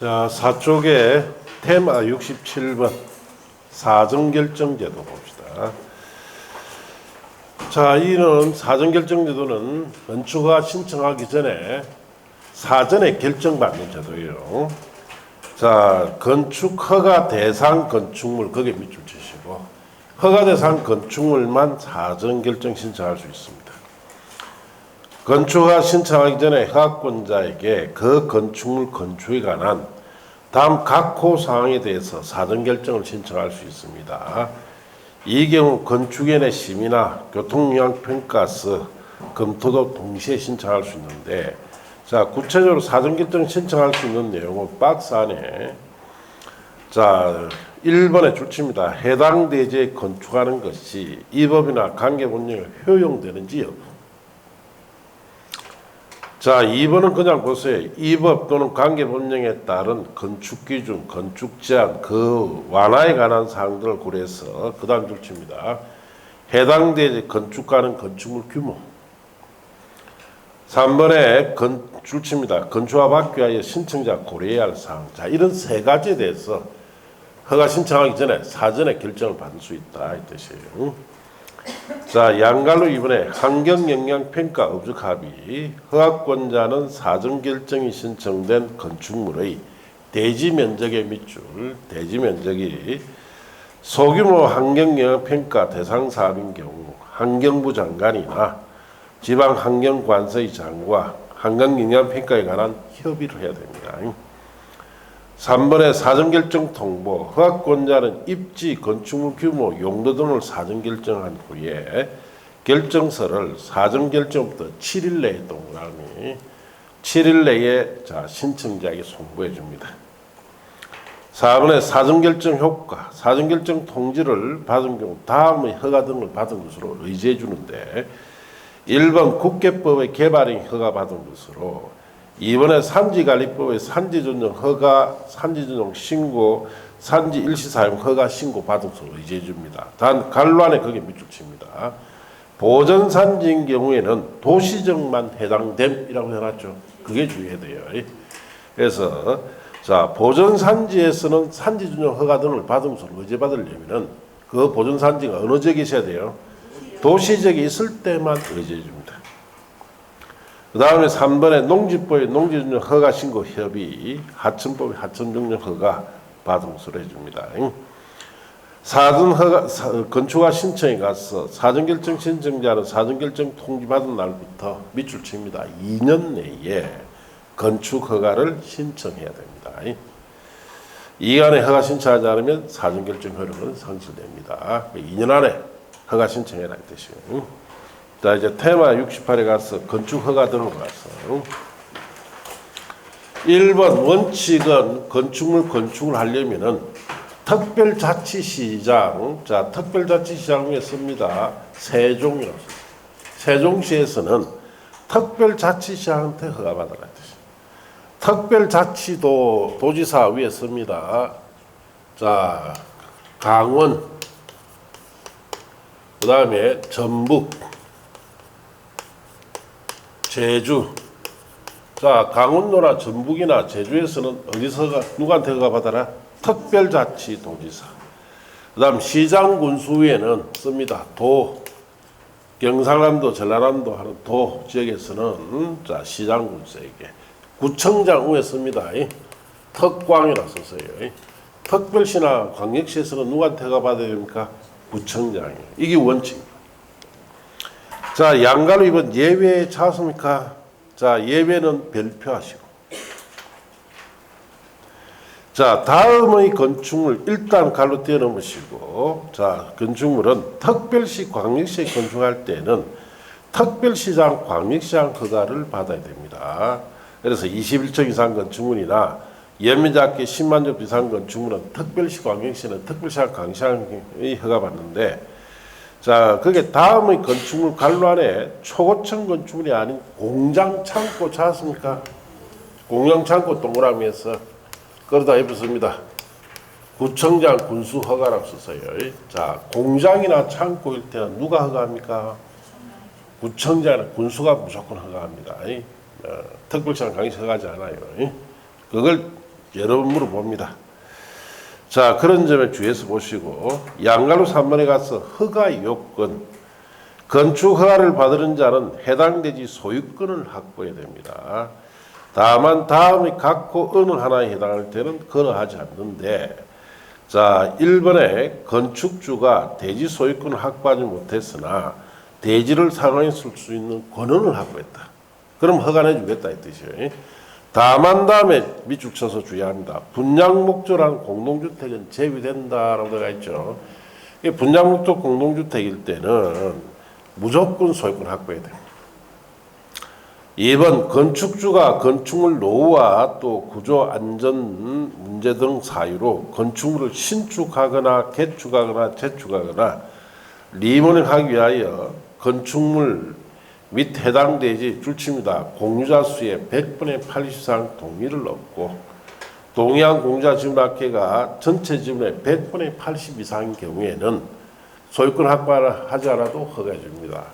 자, 4쪽에 테마 67번 사전결정제도 봅시다. 자, 이는 사전결정제도는 건축허가 신청하기 전에 사전에 결정받는 제도예요. 자, 건축허가 대상 건축물 거기에 밑줄 치시고 허가 대상 건축물만 사전결정 신청할 수 있습니다. 건축허가 신청하기 전에 허가권자에게 그 건축물 건축에 관한 다음 각호 사항에 대해서 사전결정을 신청할 수 있습니다. 이 경우 건축위원회 심의나 교통영향평가서 검토도 동시에 신청할 수 있는데, 자, 구체적으로 사전결정 신청할 수 있는 내용은 박스 안에, 자, 1번에 줄칩니다. 해당 대지에 건축하는 것이 이 법이나 관계법령에 효용되는지 여부. 자, 2번은 그냥 보세요. 이 법 또는 관계법령에 따른 건축기준, 건축제한, 그 완화에 관한 사항들을 고려해서 그 다음 줄칩니다. 해당 대지 건축가는 건축물 규모. 3번에 줄칩니다. 건축허가 받기 위하여 신청자 고려해야 할 사항. 자, 이런 세 가지에 대해서 허가 신청하기 전에 사전에 결정을 받을 수 있다 이 뜻이에요. 자, 양갈로 이번에 환경영향평가 업적 합의. 허가권자는 사전결정이 신청된 건축물의 대지 면적의 밑줄, 대지 면적이 소규모 환경영향평가 대상 사업인 경우 환경부 장관이나 지방환경관서의 장과 환경영향평가에 관한 협의를 해야 됩니다. 3번에 사전결정 통보. 허가권자는 입지, 건축물 규모, 용도 등을 사전결정한 후에 결정서를 사전결정부터 7일 내에 동그라미 7일 내에 자 신청자에게 송부해 줍니다. 4번에 사전결정 효과. 사전결정 통지를 받은 경우 다음의 허가 등을 받은 것으로 의지해 주는데, 1번 국계법의 개발인 허가 받은 것으로, 2번에 산지관리법의 산지전용 허가, 산지전용 신고, 산지 일시사용 허가 신고 받은 것으로 의지해 줍니다. 단 관로안에 거기에 밑줄 칩니다. 보전산지인 경우에는 도시정만 해당됨이라고 해놨죠. 그게 주의해야 돼요. 그래서 자, 보전산지에서는 산지전용 허가 등을 받은 것으로 의지받으려면은 그 보전산지가 어느 지역에 있어야 돼요? 도시지역에 있을 때만 의지해 줍니다. 그 다음에 3번에 농지법의 농지전용 허가 신고 협의, 하천법의 하천전용 허가 받은 것으로 해줍니다. 사전 허가, 건축허가 신청에 가서 사전결정 신청자는 사전결정 통지 받은 날부터 밑줄 칩니다. 2년 내에 건축허가를 신청해야 됩니다. 이안에 허가 신청하지 않으면 사전결정 효력은 상실됩니다. 2년 안에 허가 신청해라 이 뜻이에요. 자, 이제 테마 68에 가서 건축허가 등을 가서 1번 원칙은 건축물 건축을 하려면은 특별자치시장, 자, 특별자치시장에 씁니다. 세종이라고 씁니다. 세종시에서는 특별자치시장한테 허가받아라 뜻이에요. 특별자치도 도지사 위에 씁니다. 자, 강원, 그 다음에 전북, 제주. 자, 강원도나 전북이나 제주에서는 어디서 누구한테 허가 받아라? 특별자치도지사. 그 다음 시장군수위에는 씁니다. 도, 경상남도, 전라남도 하는 도 지역에서는 자, 시장군수에게. 구청장 위에 씁니다. 특광이라 썼어요. 특별시나 광역시에서는 누구한테 허가 받아야 됩니까? 구청장이에요. 이게 원칙입니다. 자, 양가로 이번 예외에 찾습니까? 자, 예외는 별표하시고. 자, 다음의 건축물 일단 갈로 띄워놓으시고, 자, 건축물은 특별시, 광역시에 건축할 때는 특별시장, 광역시장 허가를 받아야 됩니다. 그래서 21층 이상 건축물이나 연면적이 10만 접 이상 건축물은 특별시, 광역시는 특별시장, 광역시장이 허가받는데, 자, 그게 다음의 건축물 갈로 안에 초고층 건축물이 아닌 공장 창고 찾았습니까? 공장 창고 동그라미에서 그러다 해봤습니다. 구청장 군수 허가라고 썼어요. 자, 공장이나 창고일 때는 누가 허가합니까? 구청장은 군수가 무조건 허가합니다. 특별시장 강의 허가하지 않아요. 그걸 여러 번 물어봅니다. 자, 그런 점에 주의해서 보시고 양갈로 3번에 가서 허가 요건 건축 허가를 받은 자는 해당 대지 소유권을 확보해야 됩니다. 다만 다음에 각호 어느 하나에 해당할 때는 거부하지 않는데, 자 1번에 건축주가 대지 소유권을 확보하지 못했으나 대지를 사용해 쓸 수 있는 권한을 확보했다. 그럼 허가해 주겠다 이 뜻이에요. 다만 다음에 밑줄 쳐서 주의합니다. 분양 목적으로 공동주택은 제외된다라고 되어 있죠. 분양 목적 공동주택일 때는 무조건 소유권 확보해야 됩니다. 2번 건축주가 건축물 노후와 또 구조 안전 문제 등 사유로 건축물을 신축하거나 개축하거나 재축하거나 리모델링하기 위하여 건축물 및 해당 대지 줄칩니다. 공유자 수의 100분의 80 이상 동의를 얻고 동의한 공유자 지분합계가 전체 지분의 100분의 80 이상인 경우에는 소유권 확보를 하지 않아도 허가해 줍니다.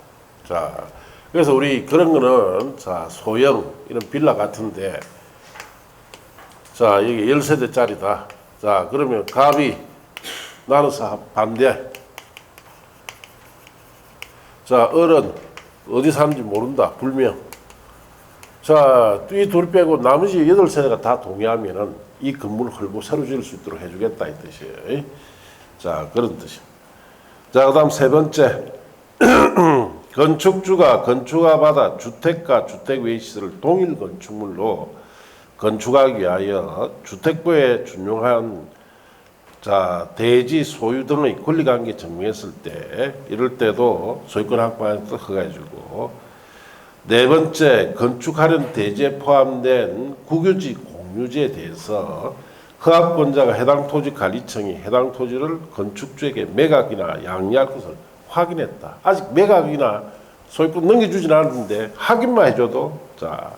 자, 그래서 우리 그런 거는 자 소형 이런 빌라 같은데 자 여기 10세대짜리다. 자 그러면 갑이 나눠서 반대. 자 어른 어디 사는지 모른다. 불명. 자 이 둘 빼고 나머지 8세대가 다 동의하면은 이 건물을 헐고 새로 지을 수 있도록 해주겠다 이 뜻이에요. 자 그런 뜻이에요. 자 그다음 세 번째. 건축주가 건축허가 받아 주택과 주택 외의 시설을 동일 건축물로 건축하기 위하여 주택부에 준용한 자 대지 소유 등의 권리관계 증명했을 때 이럴 때도 소유권 확보에서 허가해주고 네 번째 건축하려는 대지에 포함된 국유지 공유지에 대해서 허가권자가 해당 토지관리청이 해당 토지를 건축주에게 매각이나 양리할 것을 확인했다. 아직 매각이나 소유권 넘겨주진 않았는데 확인만 해줘도 자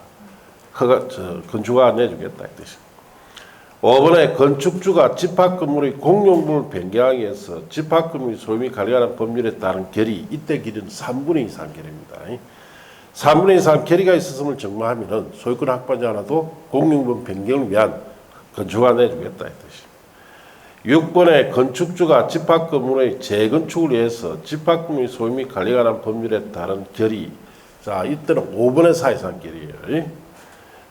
건축허가 내주겠다 이 뜻이다. 5번에 건축주가 집합건물의 공용분을 변경하기 위해서 집합건물의 소유 및 관리하는 법률에 따른 결의 이때 길이는 3분의 2 이상 결의입니다. 3분의 2 이상 결의가 있었음을 증명하면 소유권 확보하지 않아도 공용분 변경을 위한 건축허가 내주겠다 이 뜻이다. 6번에 건축주가 집합건물의 재건축을 위해서 집합건물의 소유 및 관리에 관한 법률에 따른 결의. 자, 이때는 5분의 4 이상 결의예요.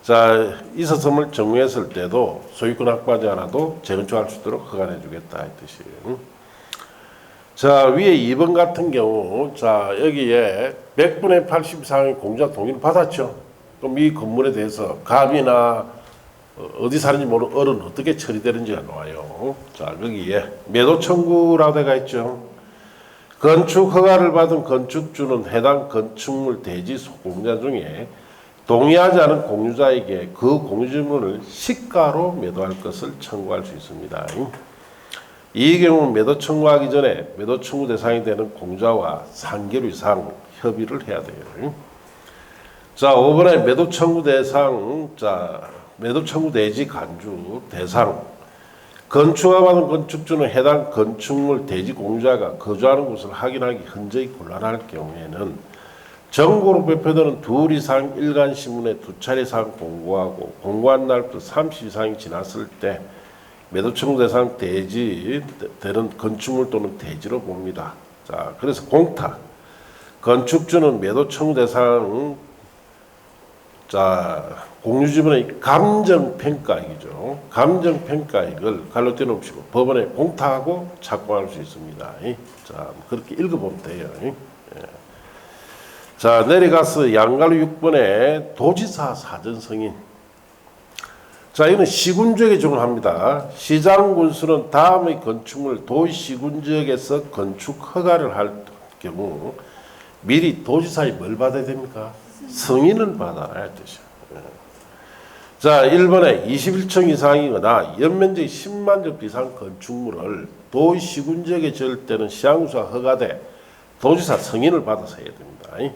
자, 있었음을 정의했을 때도 소유권 확보하지 않아도 재건축할 수 있도록 허가해 주겠다 이 뜻이에요. 자, 위에 2번 같은 경우 자, 여기에 100분의 80 이상의 공유자 동의를 받았죠. 그럼 이 건물에 대해서 갑이나 어디 사는지 모르는 어른 어떻게 처리되는지가 나와요. 자, 거기에 매도 청구라고 되어 있죠. 건축 허가를 받은 건축주는 해당 건축물 대지 소공자 중에 동의하지 않은 공유자에게 그 공유지분을 시가로 매도할 것을 청구할 수 있습니다. 이 경우 매도 청구하기 전에 매도 청구 대상이 되는 공유자와 3개월 이상 협의를 해야 돼요. 자, 5번에 매도 청구 대상, 자, 매도 청구 대지 간주 대상 건축허가 받은 건축주는 해당 건축물 대지 공유자가 거주하는 곳을 확인하기 현저히 곤란할 경우에는 정보로 배포되는 2 이상 일간신문에 2차례 이상 공고하고 공고한 날부터 30 이상이 지났을 때 매도 청구 대상 대지 되는 건축물 또는 대지로 봅니다. 자, 그래서 공탁 건축주는 매도 청구 대상 자 공유지분의 감정평가액이죠. 감정평가액을 갈로 떼놓으시고 법원에 공탁하고 착공할 수 있습니다. 자, 그렇게 읽어보면 돼요. 예. 자, 내려가서 양갈로 6번에 도지사 사전 승인. 자, 이거는 시군지역에 적용합니다. 시장군수는 다음의 건축물 도시군지역에서 건축 허가를 할 경우 미리 도지사에 뭘 받아야 됩니까? 승인을 받아야 되죠. 자, 1번에 21층 이상이거나 연면적이 10만 제곱 이상 건축물을 도시군지역에 지을 때는 시장군수가 허가돼 도지사 승인을 받아서 해야 됩니다.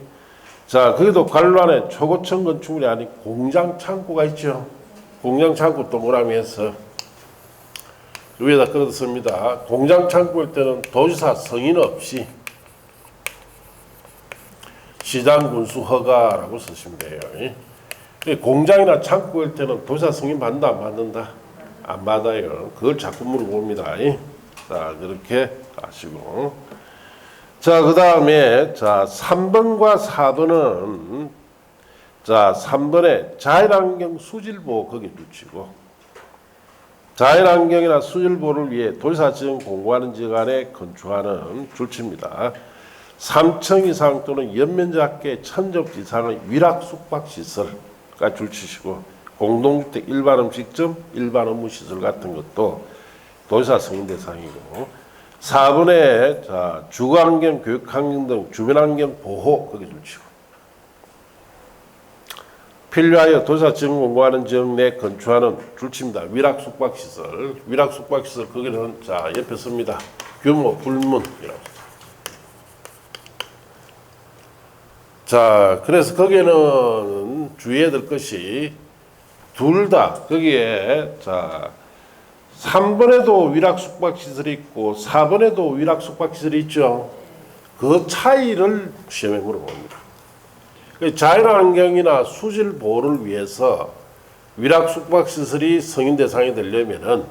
자, 거기도 관로안에 초고층 건축물이 아닌 공장 창고가 있죠. 공장 창고 동그라미 해서 위에다 끌어씁니다. 공장 창고일 때는 도지사 승인 없이 시장군수 허가라고 쓰시면 돼요. 공장이나 창고일 때는 도지사 승인 받는다 안 받는다? 안 받아요. 그걸 자꾸 물어봅니다. 자, 그렇게 아시고. 자, 그 다음에, 자, 3번과 4번은, 자, 3번에 자연환경 수질보호 거기 붙이고, 자연환경이나 수질보호를 위해 도시사지정 공부하는 지역 안에 건축하는 줄치입니다. 3층 이상 또는 연면적 합계 1000접 이상의 위락 숙박시설까지 줄치시고, 공동주택 일반 음식점, 일반 업무시설 같은 것도 도시사 승인 대상이고, 4번에 자, 주거환경, 교육환경 등 주변환경 보호 거기 줄치고, 필요하여 도시사 지정 공고하는 지역 내 건축하는 줄치입니다. 위락 숙박시설, 위락 숙박시설 거기는 자 옆에 씁니다. 규모 불문이라고. 자, 그래서 거기에는 주의해야 될 것이 둘 다 거기에 자 3번에도 위락 숙박시설이 있고 4번에도 위락 숙박시설이 있죠. 그 차이를 시험에 물어봅니다. 자연환경이나 수질 보호를 위해서 위락 숙박시설이 승인 대상이 되려면은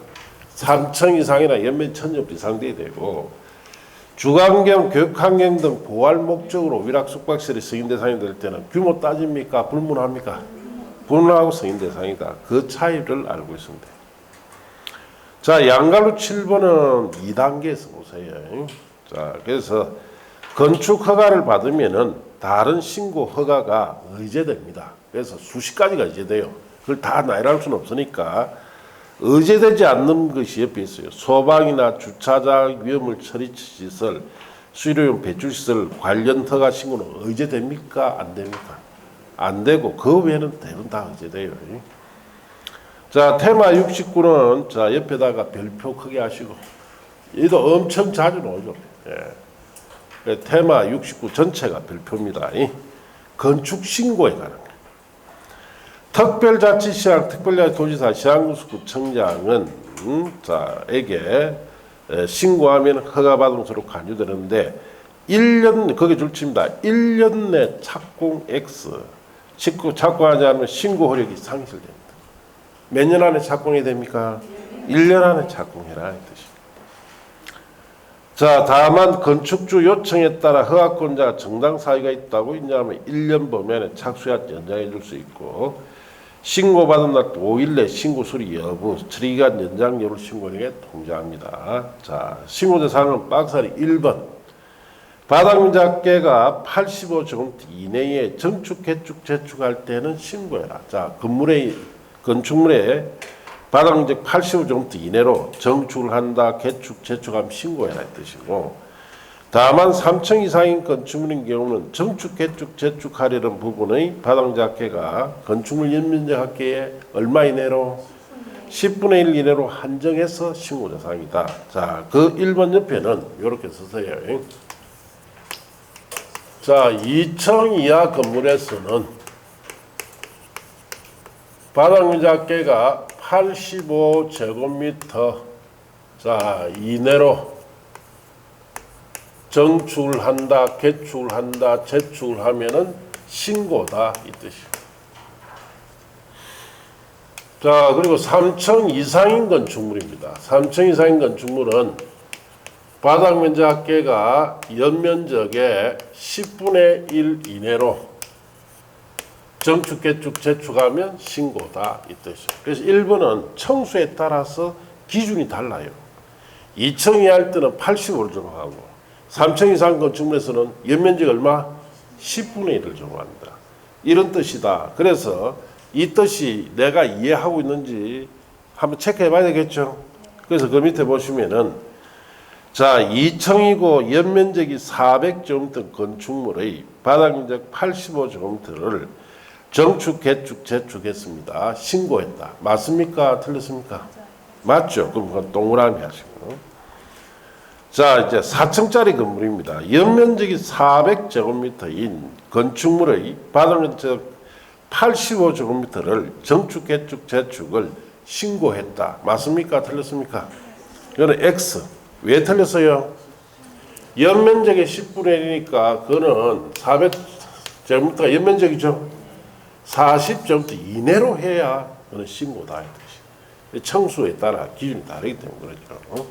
3층 이상이나 연면 1000접 이상 돼야 되고, 주거환경, 교육환경 등 보호할 목적으로 위락 숙박시설이 승인 대상이 될 때는 규모 따집니까? 불문합니까? 불문하고 승인 대상이다. 그 차이를 알고 있습니다. 자, 양갈로 7번은 2단계에서 보세요. 자, 그래서 건축 허가를 받으면은 다른 신고 허가가 의제됩니다. 그래서 수십 가지가 의제돼요. 그걸 다 나열할 수는 없으니까 의제되지 않는 것이 옆에 있어요. 소방이나 주차장, 위험물 처리 시설, 수리용 배출시설 관련 허가 신고는 의제됩니까? 안 됩니까? 안 되고 그 외에는 대부분 다 의제돼요. 자, 테마 69는 자 옆에다가 별표 크게 하시고, 얘도 엄청 자주 나오죠. 예. 테마 69 전체가 별표입니다. 건축 신고에 관한 거. 특별자치시장, 특별자치도지사, 시장군수구청장은 자에게 신고하면 허가받은 것으로 간주되는데 1년 거기 줄칩니다. 1년 내 착공 X 착공하지 않으면 신고 효력이 상실됩니다. 몇 년 안에 착공이 됩니까? 1년 안에 착공해라 이 뜻입니다. 자, 다만 건축주 요청에 따라 허가권자가 정당 사유가 있다고 인정하면 1년 범위에 착수야 연장해 줄 수 있고, 신고받은 날 5일 내 신고 수리 여부, 처리기간 연장 여부를 신고인에게 통지합니다. 자, 신고 대상은 박스리 1번. 바닥면적계가 85제곱미터 이내에 정축, 개축, 재축할 때는 신고해라. 자, 건축물에 바닥면적 85제곱미터 이내로 정축을 한다, 개축, 재축하면 신고해라 이 뜻이고, 다만 3층 이상인 건축물인 경우는 정축, 개축, 재축하려는 부분의 바닥면적계가 건축물 연면적 합계의 얼마 이내로 10분의 1 이내로 한정해서 신고 대상이다. 자, 그 1번 옆에는 이렇게 쓰세요. 자, 2층 이하 건물에서는 바닥면적계가 85제곱미터 자 이내로 정축을 한다, 개축을 한다, 재축을 하면은 신고다 이 뜻이에요. 자, 그리고 3층 이상인 건축물입니다. 3층 이상인 건축물은 바닥면적 합계가 연면적의 10분의 1 이내로 정축, 개축, 재축하면 신고다 이 뜻이에요. 그래서 1번은 청수에 따라서 기준이 달라요. 2층 이하일 때는 85를 적용하고 3층 이상 건축물에서는 연면적 얼마? 10분의 1을 적용합니다. 이런 뜻이다. 그래서 이 뜻이 내가 이해하고 있는지 한번 체크해 봐야 되겠죠. 그래서 그 밑에 보시면은 자, 2층이고 연면적이 400제곱미터 건축물의 바닥면적 85제곱미터를 정축, 개축, 재축했습니다. 신고했다. 맞습니까? 틀렸습니까? 맞죠? 그럼 그건 동그라미 하시고. 자, 이제 4층짜리 건물입니다. 연면적이 400제곱미터인 건축물의 바닥면적 85제곱미터를 정축, 개축, 재축을 신고했다. 맞습니까? 틀렸습니까? 이거는 X. 왜 틀렸어요? 연면적의 10분의 1이니까 그거는 400제곱미터가 연면적이죠. 40제곱미터 이내로 해야 그건 신고다. 청수에 따라 기준이 다르기 때문에 그렇죠.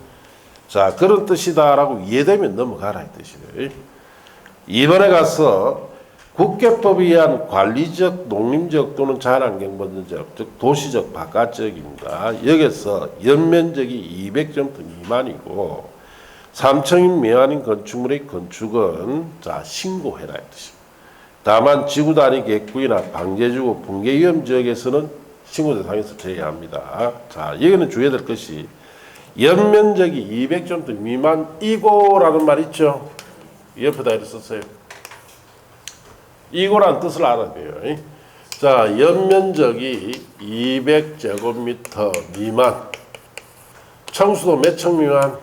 자, 그런 뜻이다라고 이해되면 넘어가라 이 뜻이에요. 이번에 가서 국계법에 의한 관리적, 농림적 또는 자연환경보전적, 즉 도시적 바깥적입니다. 여기서 연면적이 200제곱미터 미만이고 3층 미만인 건축물의 건축은 자 신고해라 이 뜻입니다. 다만 지구 단위 객구이나 방제지구 붕괴 위험 지역에서는 신고 대상에서 제외합니다. 자, 여기는 주의해야 될 것이 연면적이 200제곱미터 미만이고라는 말 있죠. 옆에다 이렇게 썼어요. 이고라는 뜻을 알아야 돼요. 자, 연면적이 200제곱미터 미만, 청수도 몇 층 미만?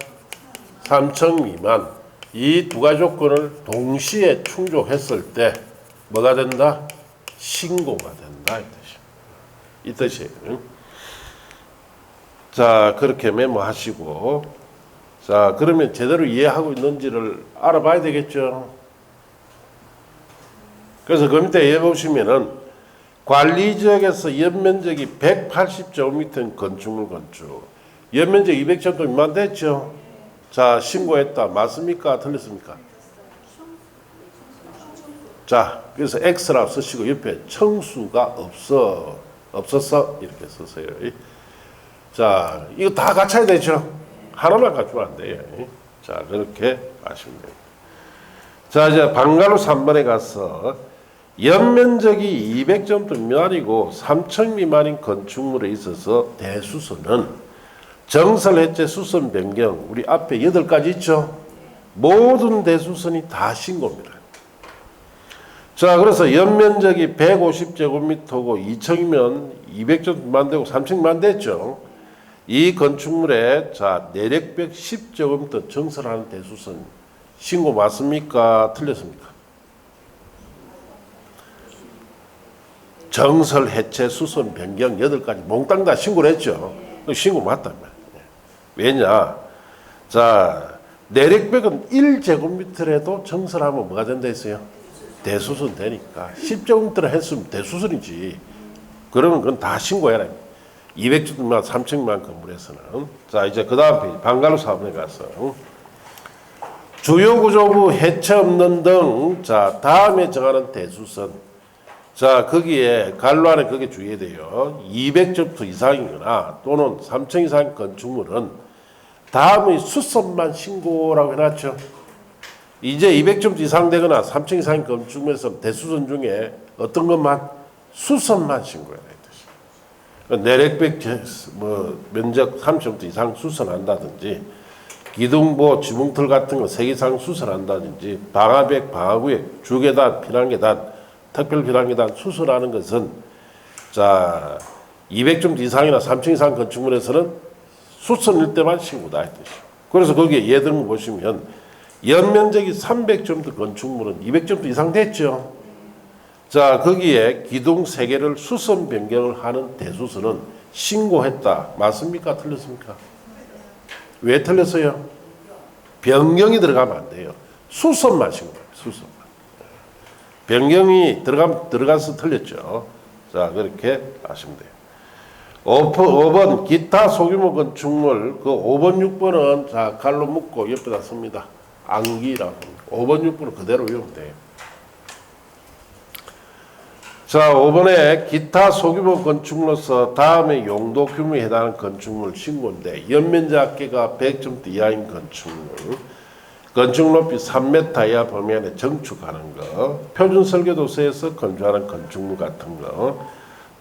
3층 미만. 이 두 가지 조건을 동시에 충족했을 때 뭐가 된다? 신고가 된다 이 뜻이에요. 자, 그렇게 메모하시고, 자, 그러면 제대로 이해하고 있는지를 알아봐야 되겠죠. 그래서 그 밑에 해 보시면은 관리지역에서 연면적이 180제곱미터인 건축물 건축, 연면적 200제곱미터 미만 됐죠. 자, 신고했다. 맞습니까? 틀렸습니까? 자, 그래서 X라고 쓰시고 옆에 청수가 없었어 이렇게 쓰세요. 자, 이거 다 갖춰야 되죠. 하나만 갖추면 안 돼요. 자, 그렇게 아시면 돼요. 자, 이제 방가로 3번에 가서 연면적이 200제곱미터 미만이고 3층 미만인 건축물에 있어서 대수선은 정설, 해체, 수선, 변경 우리 앞에 8가지 있죠. 모든 대수선이 다 신고입니다. 자, 그래서 연면적이 150제곱미터고 2층이면 200제곱미터 미만 되고 3층 미만 됐죠. 이 건축물에 자 내력벽 10제곱미터 정설하는 대수선 신고 맞습니까? 틀렸습니까? 정설, 해체, 수선, 변경 8가지 몽땅 다 신고를 했죠. 신고 맞단 말이에요. 왜냐? 자, 내력벽은 1제곱미터라도 정설하면 뭐가 된다 했어요? 대수선 되니까. 10제곱미터를 했으면 대수선이지. 그러면 그건 다 신고해라. 200제곱미터 3층만 건물에서는. 자, 이제 그 다음 페이지 방가로 4번에 가서 주요 구조부 해체 없는 등 자 다음에 정하는 대수선. 자, 거기에 갈로 안에 그게 주의해야 돼요. 200제곱미터 이상이거나 또는 3층 이상 건축물은 다음의 수선만 신고라고 해놨죠. 이제 200제곱미터 이상 되거나 3층 이상 건축물에서 대수선 중에 어떤 것만? 수선만 신고해야 돼. 내력벽 면적 30제곱미터 이상 수선한다든지 기둥보, 지붕틀 같은 거 3개 이상 수선한다든지 방화벽, 방화구역, 주계단, 피난계단 특별 비난계단 수선하는 것은 자 200제곱미터 이상이나 3층 이상 건축물에서는 수선일 때만 신고다 이 뜻이에요. 그래서 거기에 예를 들면 보시면 연면적이 300제곱미터 건축물은 200제곱미터 이상 됐죠. 자, 거기에 기둥 3개를 수선 변경을 하는 대수선은 신고했다. 맞습니까? 틀렸습니까? 왜 틀렸어요? 변경이 들어가면 안 돼요. 수선만 신고해요. 수선. 변경이 들어가서 틀렸죠. 자, 그렇게 아시면 돼요. 5번 기타 소규모 건축물 그 5번 6번은 자 갈로 묶고 옆에다 씁니다. 암기라고 5번 6번은 그대로 외우면 돼요. 자, 5번에 기타 소규모 건축물로서 다음에 용도 규모에 해당하는 건축물 신고인데 연면적 합계가 100제곱미터 이하인 건축물, 건축 높이 3m 이하 범위 안에 정축하는 거, 표준 설계도서에서 건축하는 건축물 같은 거,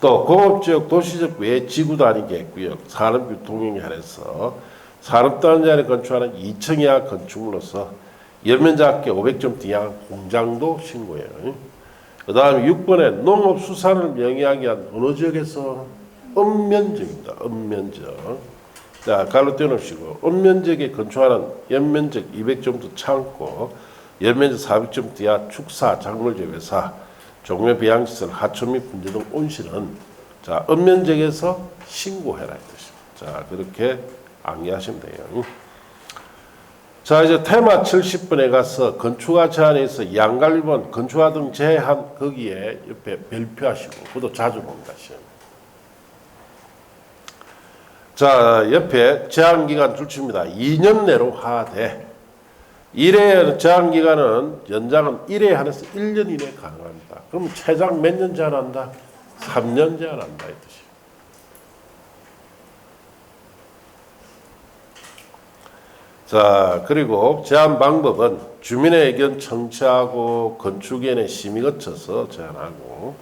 또 공업지역, 도시적 외 지구 단위 계획구역, 산업교통행에 한해서 산업단지 안에 건축하는 2층 이하 건축물로서 연면적 합계 500제곱미터 이하 공장도 신고해요. 그 다음에 6번에 농업수산을 명의하기 위한 어느 지역에서 읍면적입니다. 읍면적. 자, 갈로 떼놓으시고 읍면적에 건축하는 연면적 200제곱미터 창고, 연면적 400제곱미터 이하 축사, 작물제 회사, 종묘 배양시설, 하천 및 분재 등 온실은 자 읍면적에서 신고해라 이 뜻입니다. 자, 그렇게 암기하시면 돼요. 자, 이제 테마 70번에 가서 건축화 제한에서 양갈비번 건축화 등 제한 거기에 옆에 별표하시고 그것도 자주 봅니다. 시험. 자, 옆에 제한기간 줄칩니다. 2년 내로 하되 1회 제한기간은 연장은 1회 한해서 1년 이내 가능합니다. 그럼 최장 몇 년 제한한다? 3년 제한한다 이 뜻이에요. 자, 그리고 제한 방법은 주민의 의견 청취하고 건축위원회 심의 거쳐서 제한하고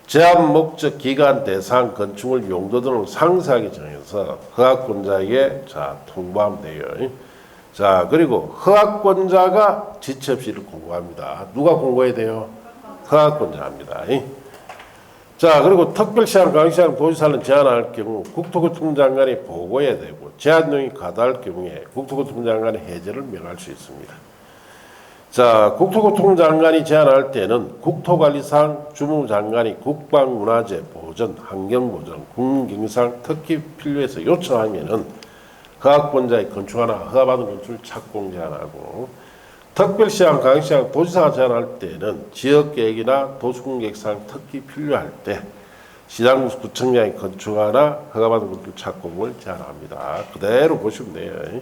제한 목적, 기간, 대상, 건축물 용도 등을 상세하게 정해서 허가권자에게 통보하면 돼요. 자, 그리고 허가권자가 지체 없이를 공고합니다. 누가 공고해야 돼요? 허가권자입니다. 자, 그리고 특별시장, 강시장, 도지사는 제한할 경우 국토교통부 장관이 보고해야 되고 제한령이 과다할 경우에 국토교통부 장관이 해제를 명할 수 있습니다. 자, 국토교통부 장관이 제한할 때는 국토관리상 주무부 장관이 국방문화재 보전, 환경보전, 국민경상 특히 필요해서 요청하면은 허가권자의 건축하나 허가받은 건축을 착공 제한하고 특별시장, 강시장, 도지사가 제한할 때는 지역계획이나 도시공객상 특히 필요할 때 시장구청장이 건축하나 허가받은 건축 착공을 제한합니다. 그대로 보시면 돼요.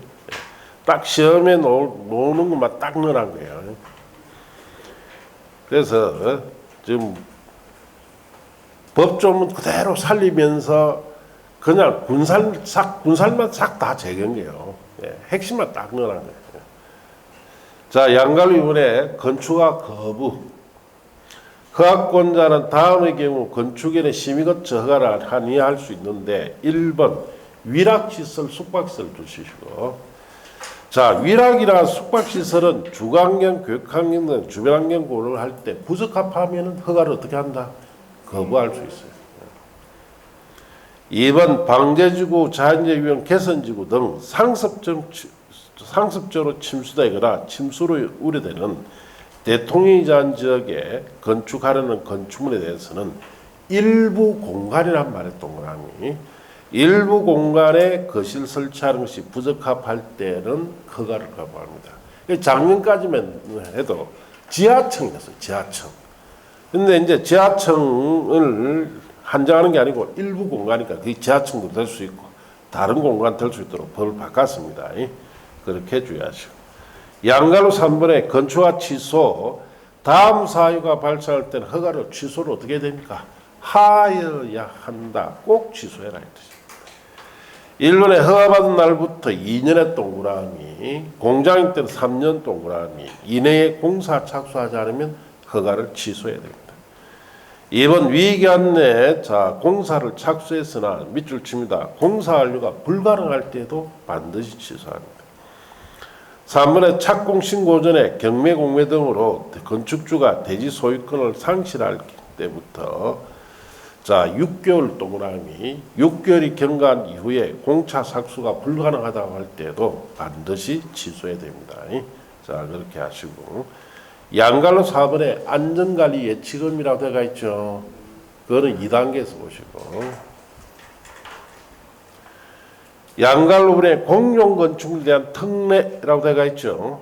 딱 시험에 놓는 것만 딱 넣어놓은 거예요. 그래서 지금 법조문 그대로 살리면서 그냥 군살만 싹 다 제거한 거예요. 핵심만 딱 넣어놓은 거예요. 자, 양갈로 이번에 건축허가 거부. 허가권자는 다음의 경우 건축위원회 심의 거쳐 허가를 한의할 수 있는데 1번 위락시설, 숙박시설 두시고 자, 위락이나 숙박시설은 주거환경, 교육환경 등 주변환경 고려를 할 때 부적합하면 허가를 어떻게 한다? 거부할 수 있어요. 2번 방제지구, 자연재해위원 개선지구 등 상습적으로 침수되거나 침수로 우려되는 대통령이 제한 지역에 건축하려는 건축물에 대해서는 일부 공간이란 말에 동그라미 일부 공간에 거실 설치하는 것이 부적합할 때는 허가를 거부합니다. 작년까지만 해도 지하층이었어요. 지하층. 근데 이제 지하층을 한정하는 게 아니고 일부 공간이니까 그 지하층도 될 수 있고 다른 공간 될 수 있도록 법을 바꿨습니다. 그렇게 주의하시고. 양갈로 3번에 건축허가 취소. 다음 사유가 발생할 때는 허가를 취소를 어떻게 해야 됩니까? 하여야 한다. 꼭 취소해라. 1년에 허가받은 날부터 2년의 동그라미, 공장일 때는 3년 동그라미 이내에 공사 착수하지 않으면 허가를 취소해야 됩니다. 2번 위기한 내 공사를 착수했으나 밑줄 칩니다. 공사 완료가 불가능할 때도 반드시 취소합니다. 3번에 착공 신고 전에 경매 공매 등으로 건축주가 대지 소유권을 상실할 때부터 6개월 동그라미 6개월이 경과한 이후에 공차 착수가 불가능하다고 할 때도 반드시 취소해야 됩니다. 자, 그렇게 하시고 양갈로 4번에 안전관리 예치금이라고 되어 있죠. 그거는 2단계에서 보시고 양갈로 분의 공용건축물에 대한 특례라고 되어 있죠.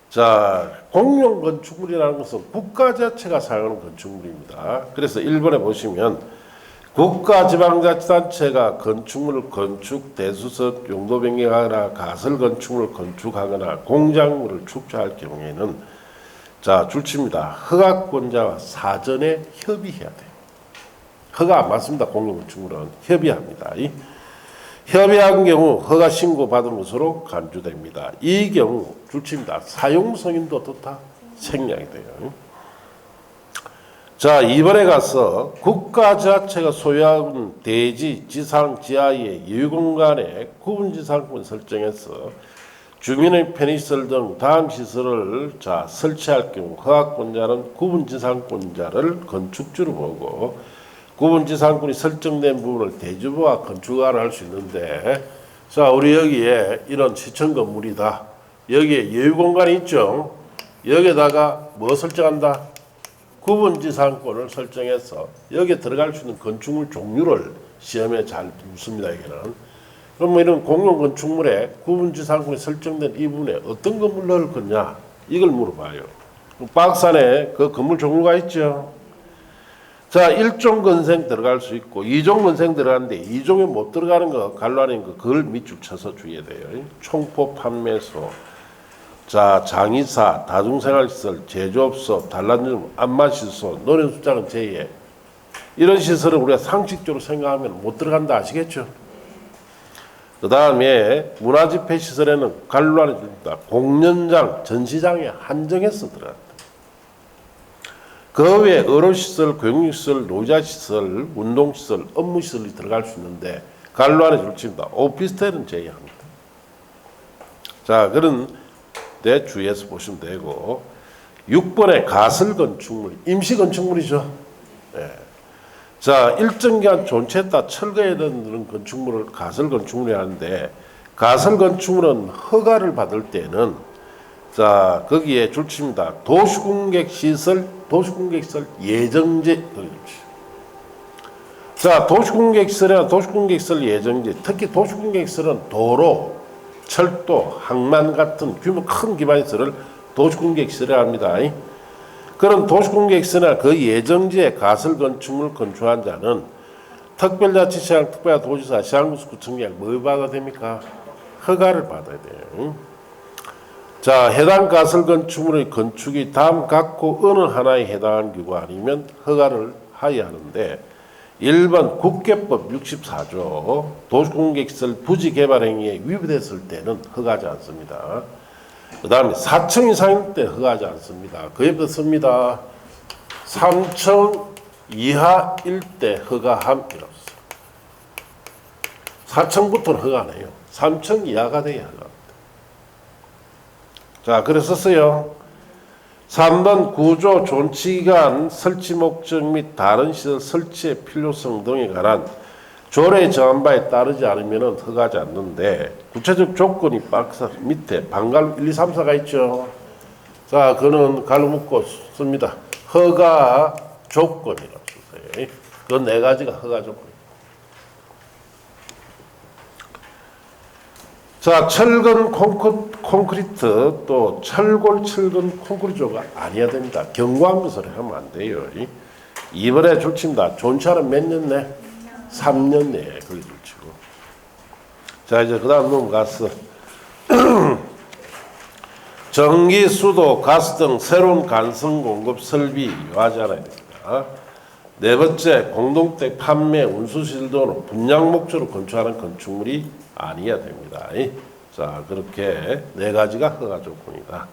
자, 공용건축물이라는 것은 국가 자체가 사용하는 건축물입니다. 그래서 1번에 보시면 국가지방자치단체가 건축물을 건축, 대수석, 용도 변경하거나 가설 건축물을 건축하거나 공작물을 축조할 경우에는 줄칩니다. 허가권자와 사전에 협의해야 돼요. 허가 안 맞습니다. 공용건축물은 협의합니다. 협의한 경우 허가 신고 받은 것으로 간주됩니다. 이 경우 줄칩니다. 사용 승인도 어떻다? 생략이 돼요. 자, 이번에 가서 국가 자체가 소유한 대지, 지상, 지하의 여유공간에 구분지상권 설정해서 주민의 편의시설 등 다음 시설을 설치할 경우 허가권자는 구분지상권자를 건축주로 보고 구분지상권이 설정된 부분을 대주부와 건축허가를 할 수 있는데 자, 우리 여기에 이런 시청 건물이다. 여기에 여유공간이 있죠. 여기에다가 뭐 설정한다? 구분지상권을 설정해서 여기에 들어갈 수 있는 건축물 종류를 시험에 잘 묻습니다. 여기는. 그럼 뭐 이런 공용건축물에 구분지상권이 설정된 이 부분에 어떤 건물 넣을 거냐? 이걸 물어봐요. 박스 안에 그 건물 종류가 있죠. 자, 1종 건생 들어갈 수 있고 2종 건생 들어가는데 2종에 못 들어가는 거 갈라낸 거 그걸 밑줄 쳐서 주의해야 돼요. 총포 판매소, 자 장의사, 다중생활시설, 제조업소, 단란점, 안마시설, 노령수장은 제외. 이런 시설을 우리가 상식적으로 생각하면 못 들어간다 아시겠죠? 그 다음에 문화집회시설에는 갈로 안에 줍니다. 공연장, 전시장에 한정해서 들어간다. 그 외에 의료시설, 교육시설, 노자시설, 운동시설, 업무시설이 들어갈 수 있는데 갈로 안에 줄칩니다. 오피스텔은 제외합니다. 자, 그런 데 주의해서 보시면 되고 6번에 가설건축물, 임시건축물이죠. 네. 자, 일정 기간 존치했다 철거해야 되는 건축물을 가설건축물이 하는데 가설건축물은 허가를 받을 때는 자 거기에 줄칩니다. 도시공객시설 예정지. 자, 도시공객시설이나 도시공객시설 예정지, 특히 도시공객시설은 도로, 철도, 항만 같은 규모 큰 기반시설을 도시공객시설이라 합니다. 그런 도시공객시설이나 그 예정지에 가설건축물을 건축한 자는 특별자치시장, 특별도지사, 시장구청장 뭐 받아야 됩니까? 허가를 받아야 돼요. 자, 해당 가설건축물의 건축이 다음 각호 어느 하나에 해당하는 경우 아니면 허가를 하여야 하는데 1번 국계법 64조 도시공객시설 부지 개발 행위에 위배됐을 때는 허가하지 않습니다. 그 다음에 4층 이상일 때 허가하지 않습니다. 그에 붙습니다. 3층 이하일 때 허가함이라고 써요. 4층부터는 허가 안 해요. 3층 이하가 돼야 허가합니다. 자, 그래서 썼어요. 3번 구조, 존치기간, 설치 목적 및 다른 시설 설치의 필요성 등에 관한 조례에 정한 바에 따르지 않으면 허가하지 않는데 구체적 조건이 박스 밑에 방갈 1, 2, 3, 4가 있죠. 자, 그거는 갈로 묶고 씁니다. 허가 조건이라고 써요. 그 네 가지가 허가 조건. 자, 철근 콘크리트 또 철골 철근 콘크리트가 아니어야 됩니다. 경고하면서 하면 안 돼요. 이번에 줄칩니다. 존치하는 몇 년 내? 3년 내에 그걸 줄치고. 자, 이제 그 다음 넘어가서 전기, 수도, 가스 등 새로운 간성 공급 설비 요하지 않아야 됩니다. 네 번째, 공동택 판매, 운수시설 등으로 분양 목적으로 건축하는 건축물이 아니어야 됩니다. 자, 그렇게 네 가지가 허가 조건이다.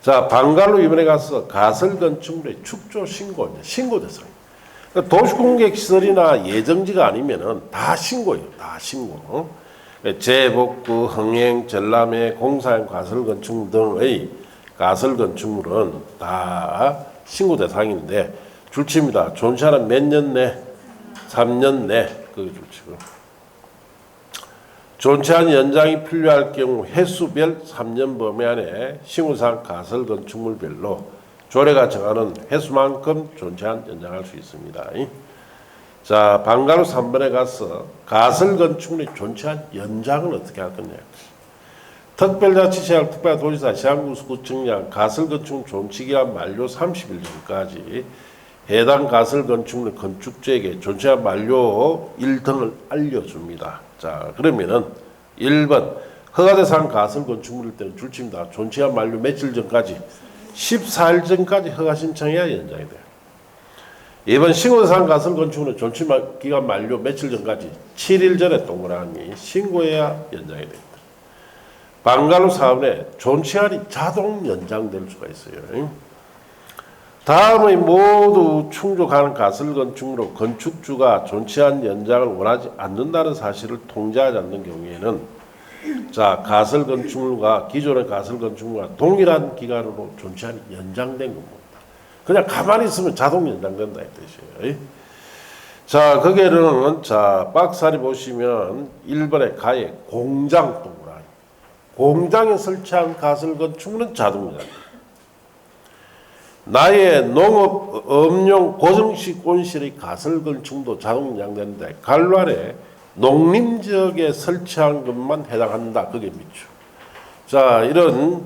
자, 방갈로 이번에 가서 가설 건축물의 축조 신고, 신고 대상. 그러니까 도시공객시설이나 예정지가 아니면은 다 신고예요. 다 신고. 재복구, 흥행, 전람회, 공사형 가설 건축물 등의 가설 건축물은 다 신고 대상인데 줄칩니다. 존치하는 몇 년 내? 3년 내. 그게 줄치고. 존치한 연장이 필요할 경우 횟수별 3년 범위 안에 신고사항 가설 건축물별로 조례가 정하는 횟수만큼 존치한 연장할 수 있습니다. 자, 방가로 3번에 가서 가설 건축물의 존치한 연장은 어떻게 할 거냐. 특별자치시장, 특별도지사, 시장구청장 가설 건축물 존치기간 만료 30일 전까지 해당 가설 건축물 건축주에게 존치한 만료 일 등을 알려줍니다. 자, 그러면은 1번 허가대상 가설 건축물일 때는 줄칩니다. 존치한 만료 며칠 전까지? 14일 전까지 허가 신청해야 연장이 돼요. 2번 신고대상 가설 건축물은 존치 기간 만료 며칠 전까지? 7일 전에 동그라미 신고해야 연장이 됩니다. 방갈로 4번에 존치안이 자동 연장될 수가 있어요. 다음의 모두 충족하는 가설 건축물로 건축주가 존치한 연장을 원하지 않는다는 사실을 통지하지 않는 경우에는 자, 가설 건축물과 기존의 가설 건축물과 동일한 기간으로 존치안이 연장된 겁니다. 그냥 가만히 있으면 자동 연장된다 이 뜻이에요. 자, 거기에는 자, 박스아래 보시면 1번에 가에 공장 동그라미. 공장에 설치한 가설 건축물은 자동 연장. 나의 농업 업용 고정식 온실의 가설 건축도 자동 연장되는데 갈로 아래 농림지역에 설치한 것만 해당한다. 그게 밑줄. 자, 이런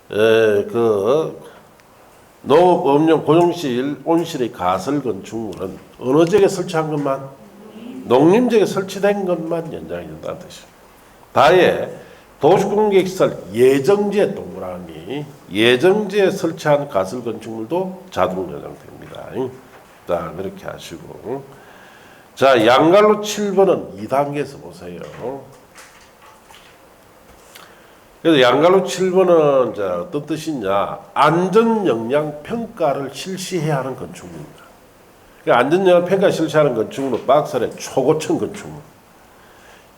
그 농업, 업용, 고용실, 온실의 가설 건축물은 어느 지역에 설치한 것만, 농림지역에 설치된 것만 연장이 된다는 뜻이에요. 다에 도시공개시설 예정지에 동그라미, 예정지에 설치한 가설 건축물도 자동 연장됩니다. 자, 그렇게 하시고. 자, 양갈로 7번은 2단계에서 보세요. 그래서 양갈로 7번은 자, 어떤 뜻이냐? 안전영향 평가를 실시해야 하는 건축물입니다. 그러니까 안전영향 평가 실시하는 건축물은 박살의 초고층 건축물.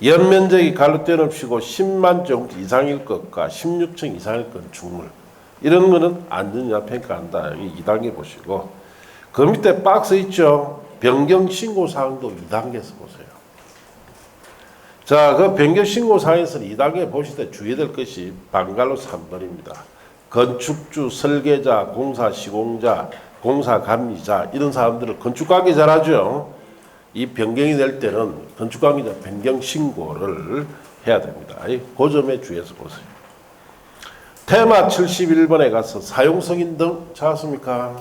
연면적이 갈로 떼없이고 10만 제곱미터 이상일 것과 16층 이상일 건축물. 이런 거는 안전영향 평가한다. 여기 2단계 보시고. 그 밑에 박스 있죠? 변경 신고 사항도 2단계에서 보세요. 자, 그 변경 신고 사항에서는 2단계 보실 때 주의해야 될 것이 방갈로 3번입니다. 건축주, 설계자, 공사 시공자, 공사 감리자 이런 사람들은 건축관계 잘하죠. 이 변경이 될 때는 건축관계자 변경 신고를 해야 됩니다. 그 점에 주의해서 보세요. 테마 71번에 가서 사용승인 등 찾았습니까?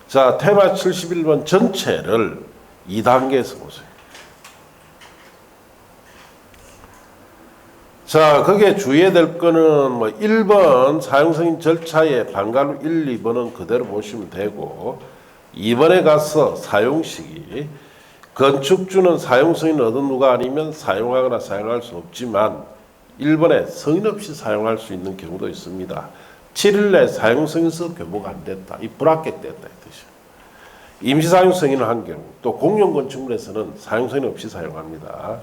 자, 테마 71번 전체를 2단계에서 보세요. 자, 거기에 주의해야 될 거는 뭐 1번 사용승인 절차에 방갈로 1, 2번은 그대로 보시면 되고 2번에 가서 사용시기 건축주는 사용승인을 얻은 누가 아니면 사용하거나 사용할 수 없지만 1번에 승인 없이 사용할 수 있는 경우도 있습니다. 7일 내 사용승인서 교부가 안 됐다. 이 불합격됐다 이 뜻이에요. 임시사용승인을 한 경우 또 공용건축물에서는 사용승인 없이 사용합니다.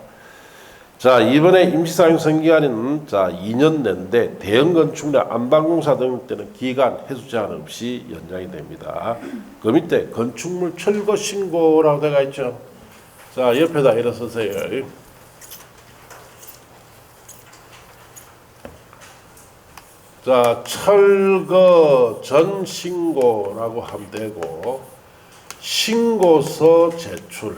자, 이번에 임시사용승인 기간은 자 2년 내인데 대형 건축물의 안방공사 등록 때는 기간 해수 제한 없이 연장이 됩니다. 그 밑에 건축물 철거 신고라고 되어 있죠. 자, 옆에다 일어서세요. 자, 철거 전 신고라고 하면 되고 신고서 제출.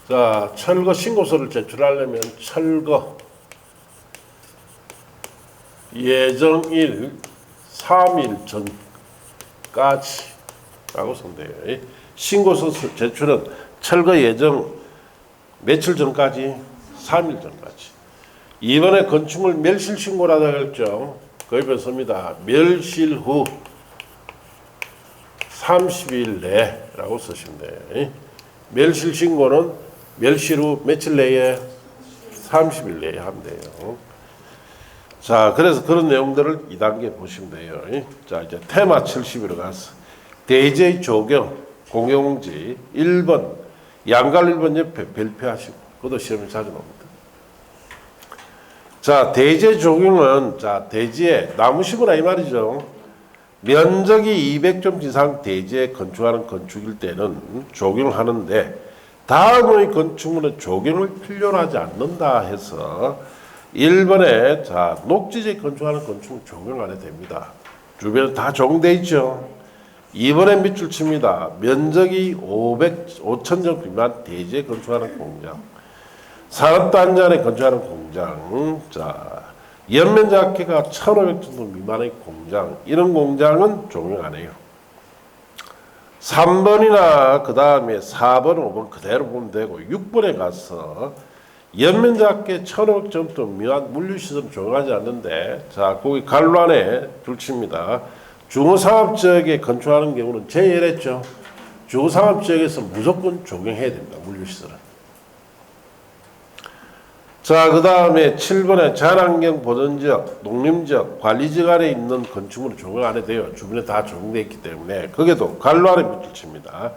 자, 철거 신고서를 제출하려면 철거 예정일 3일 전까지 라고 쓰면 돼요. 신고서 제출은 철거 예정 며칠 전까지? 3일 전까지. 이번에 건축물 멸실 신고라고 했죠. 거기 뺐습니다. 멸실 후 30일 내라고 쓰시면 돼요. 멸실 신고는 멸실 후 며칠 내에 30일 내에 하면 돼요. 자, 그래서 그런 내용들을 2단계 보시면 돼요. 자, 이제 테마 70으로 가서 대지의 조경, 공용지 1번, 양갈 1번 옆에 별표하시고, 그것도 시험에 자주 나옵니다. 자, 대지의 조경은, 자, 대지에 나무 심으라 이 말이죠. 면적이 200점 이상 대지에 건축하는 건축일 때는 조경을 하는데, 다음의 건축물은 조경을 필요로 하지 않는다 해서 1번에 자, 녹지지에 건축하는 건축물 조경 안 해도 됩니다. 주변에 다 적용되어 있죠. 2번에 밑줄 칩니다. 면적이 5,000점 미만 대지에 건축하는 공장. 산업단지안에 건축하는 공장. 자, 연면적 합계가 1,500 정도 미만의 공장. 이런 공장은 적용 안 해요. 3번이나 그 다음에 4번, 5번 그대로 보면 되고 6번에 가서 연면적 합계 1,500 정도 미만 물류시설은 적용하지 않는데 자, 거기 갈로 안에 줄칩니다. 중어상업지역에 건축하는 경우는 제외했죠. 중어상업지역에서 무조건 적용해야 됩니다. 물류시설은. 자, 그 다음에 7번에 자연환경 보전지역, 농림지역, 관리지역 안에 있는 건축물은 적용 안 해도 돼요. 주변에 다 적용되어 있기 때문에 거기에도 갈로 안에 밑줄 칩니다.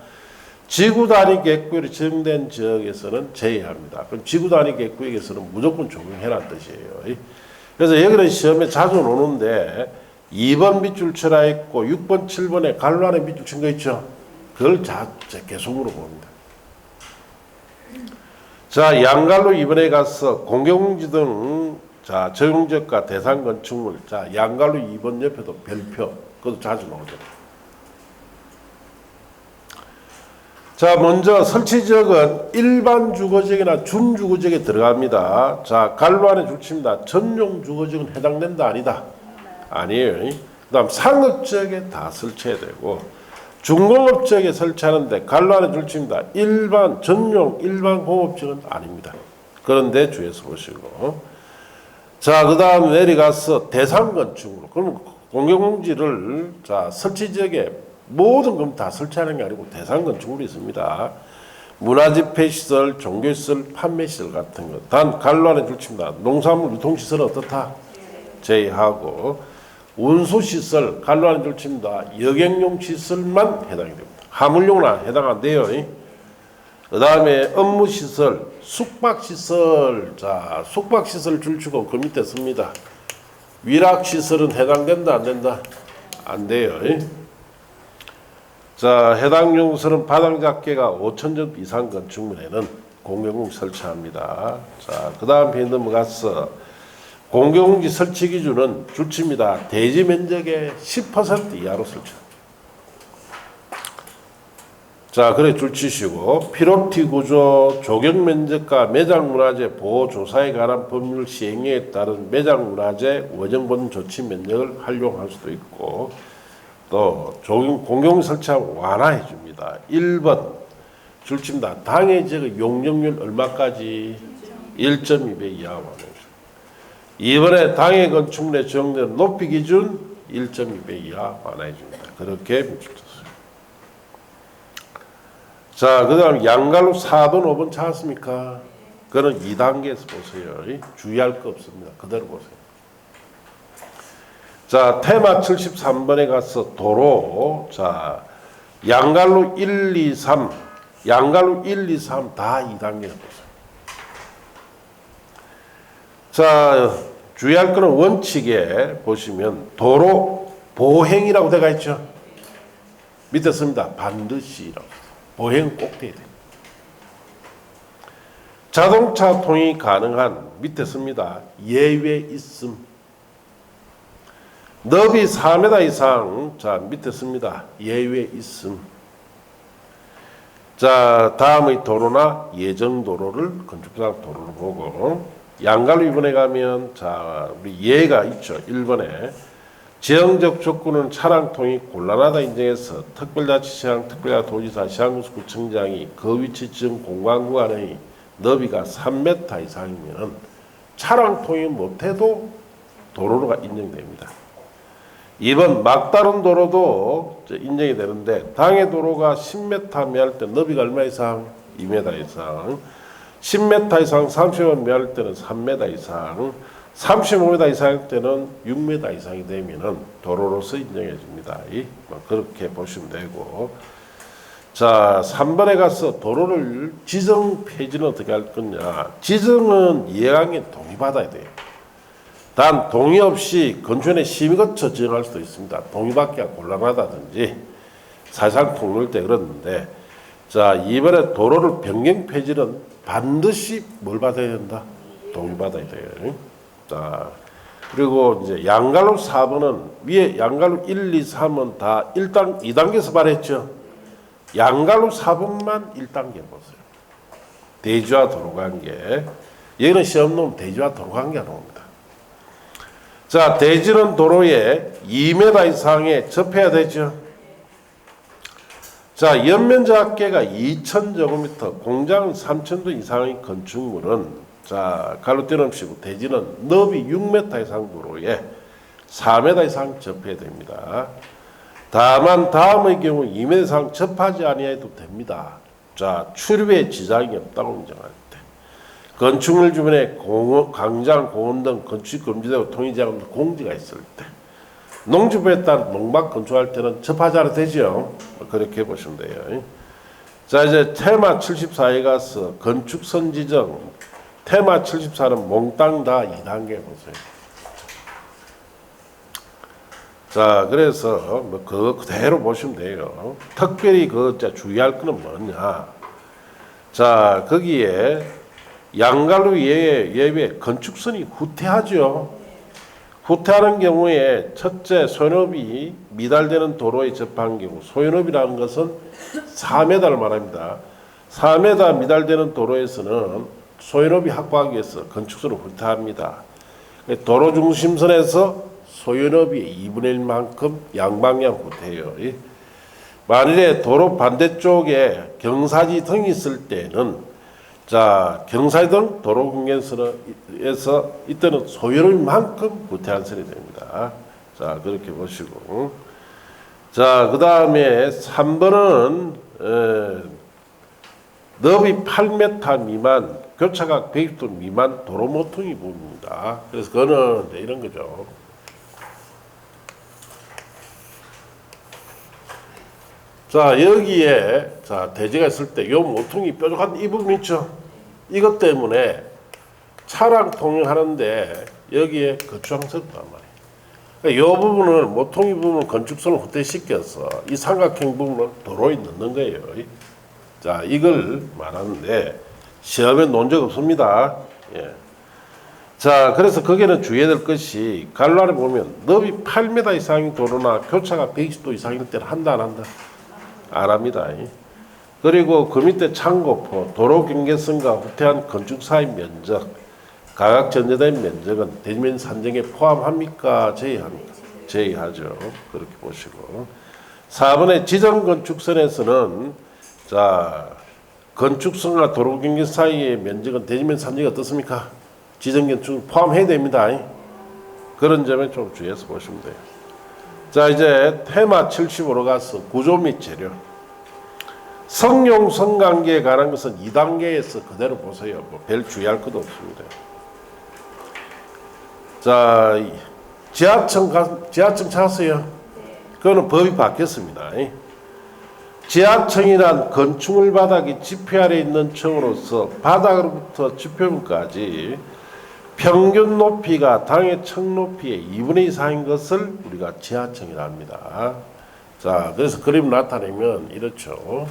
지구 단위 계획구역이 지정된 지역에서는 제외합니다. 그럼 지구 단위 계획구역에서는 무조건 적용해라는 뜻이에요. 그래서 여기는 시험에 자주 오는데 2번 밑줄 쳐라 있고 6번, 7번에 갈로 안에 밑줄 친 거 있죠. 그걸 계속으로 봅니다. 자, 양갈로 2번에 가서 공용지 등 자, 적용지역과 대상 건축물. 자, 양갈로 2번 옆에도 별표. 그것도 자주 나오죠. 자, 먼저 설치 지역은 일반 주거지역이나 준주거지역에 들어갑니다. 자, 갈로 안에 줄칩니다. 전용 주거지역은 해당된다, 아니다? 아니에요. 그다음 상업 지역에 다 설치해야 되고 중공업 지역에 설치하는데 갈라는 줄칩니다. 일반 전용 일반 공업 지역은 아닙니다. 그런데 주의해서 보시고 자 그다음 내려가서 대상 건축으로 그러면 공공공지를 자 설치 지역에 모든 건 다 설치하는 게 아니고 대상 건축으로 있습니다. 문화집회시설, 종교시설, 판매시설 같은 것. 단 갈라는 줄칩니다. 농산물 유통시설은 어떻다? 제외하고 운수시설, 갈라는 줄칩니다. 여객용 시설만 해당이 됩니다. 화물용은 해당 안 돼요. 그 다음에 업무시설, 숙박시설. 자, 숙박시설 줄치고 그 밑에 씁니다. 위락시설은 해당된다, 안 된다? 안 돼요. 자, 해당 용서는 바닥작계가 5,000점 이상 건축물에는 공공공지 설치합니다. 자, 그 다음 페이지 넘어가서 공공공지 설치 기준은 줄칩니다. 대지 면적의 10% 이하로 설치. 자, 그래 줄치시고 필요티 구조, 조경 면적과 매장 문화재 보호 조사에 관한 법률 시행에 따른 매장 문화재 원정본 조치 면적을 활용할 수도 있고 또 공공 설치하고 완화해 줍니다. 1번 줄칩니다. 당해 지역 용적률 얼마까지? 1.2배 이하 완화해 줍니다. 2번에 당해 건축물에 적용되는 높이 기준 1.2배 이하 완화해 줍니다. 그렇게 줄쳤어요. 자, 그 다음 양갈로 4번, 5번 찾았습니까? 그거는 2단계에서 보세요. 주의할 거 없습니다. 그대로 보세요. 자, 테마 73번에 가서 도로, 자, 양갈로 1, 2, 3, 양갈로 1, 2, 3 다 2단계에서 보세요. 자, 주의할 거는 원칙에 보시면 도로 보행이라고 되어 있죠. 밑에 씁니다. 반드시라고. 보행 꼭 돼야 돼요. 자동차 통행이 가능한 밑에 씁니다. 예외 있음. 너비 4m 이상 자 밑에 씁니다. 예외 있음. 자 다음의 도로나 예정도로를 건축상 도로를 보고 양갈로 2번에 가면 자 우리 예가 있죠. 1번에 지형적 조건은 차량 통행이 곤란하다 인정해서 특별자치시장, 특별자치도지사, 시장구청장이 그 위치 지정 공간구간의 너비가 3m 이상이면 차량 통행 못해도 도로가 인정됩니다. 2번 막다른 도로도 인정이 되는데 당해 도로가 10m 미할 때 너비가 얼마 이상? 2m 이상 10m 이상 30m 미할 때는 3m 이상 35m 이상일 때는 6m 이상이 되면은 도로로서 인정해 줍니다. 그렇게 보시면 되고. 자, 3번에 가서 도로를 지정 폐지는 어떻게 할 거냐. 지정은 이해관계인 동의받아야 돼요. 단 동의 없이 건축원에 심의 거쳐 지정할 수도 있습니다. 동의받기가 곤란하다든지 사실상 통로일 때 그랬는데 자, 이번에 도로를 변경 폐지는 반드시 뭘 받아야 된다? 동의받아야 돼요. 자, 그리고 이제 양갈로 4번은 위에 양갈로 1, 2, 3은 다 2단계에서 말했죠. 양갈로 4번만 1단계 보세요. 대지와 도로 관계. 여기는 시험 놓으면 대지와 도로 관계가 나옵니다. 자, 대지는 도로에 2m 이상에 접해야 되죠. 자, 연면적 합계가 2,000제곱미터, 공장은 3,000도 이상의 건축물은 자, 갈로 떼놓으시고 대지는 너비 6m 이상 도로에 4m 이상 접해야 됩니다. 다만 다음의 경우 2m 이상 접하지 아니해도 됩니다. 자, 출입에 지장이 없다고 인정할 때 건축물 주변에 광장, 공원 등 건축 금지되고 통행제한 공지가 있을 때 농지부에 따라 농막 건축할 때는 접하지 않아도 되죠. 그렇게 보시면 돼요. 자, 이제 테마 74에 가서 건축선 지정 테마 74는 몽땅 다 2단계 보세요. 자, 그래서 뭐 그거 그대로 보시면 돼요. 특별히 주의할 거는 뭐냐. 자, 거기에 양갈로 예외 건축선이 후퇴하죠. 후퇴하는 경우에 첫째 소연업이 미달되는 도로에 접한 경우 소연업이라는 것은 4m를 말합니다. 4m 미달되는 도로에서는 소연업이 확보하기 위해서 건축선을 후퇴합니다. 도로 중심선에서 소유너비의 2분의 1만큼 양방향 후퇴해요. 만일에 도로 반대쪽에 경사지 등이 있을 때는 자 경사지 등 도로 경계선에서 이때는 소유너비만큼 후퇴한 선이 됩니다. 자 그렇게 보시고 자 그 다음에 3번은 너비 8m 미만 교차각 120도 미만 도로 모퉁이 부분입니다. 그래서 그거는 이런 거죠. 자 여기에 자 대지가 있을 때 요 모퉁이 뾰족한 이 부분 있죠. 이것 때문에 차량 통행하는데 여기에 거추장스럽단 말이에요. 그러니까 요 부분을 모퉁이 부분을 건축선을 후퇴시켜서 이 삼각형 부분을 도로에 넣는 거예요. 자 이걸 말하는데 시험에 논 적 없습니다. 예. 자 그래서 거기는 주의해야 될 것이 갈라를 보면 너비 8m 이상의 도로나 교차가 120도 이상일 때는 한다 안 한다? 안 합니다. 그리고 그 밑에 참고포 도로 경계선과 후퇴한 건축사의 면적 가각 전제된 면적은 대지면 산정에 포함합니까? 제외합니까? 제외하죠. 그렇게 보시고 4번의 지정 건축선에서는 자 건축선과 도로 경계 사이의 면적은 대지면 산정이 어떻습니까? 지정 건축 포함해야 됩니다. 그런 점에 좀 주의해서 보시면 돼요. 자 이제 테마 75로 가서 구조 및 재료 성용 성관계에 관한 것은 2단계에서 그대로 보세요. 뭐 별 주의할 것도 없습니다. 자 지하층 찾았어요. 그거는 법이 바뀌었습니다. 지하층이란 건축물 바닥이 지표 아래 있는 층으로서 바닥으로부터 지표면까지 평균 높이가 당의 층 높이의 2분의 2 이상인 것을 우리가 지하층이라 합니다. 자, 그래서 그림 나타내면 이렇죠.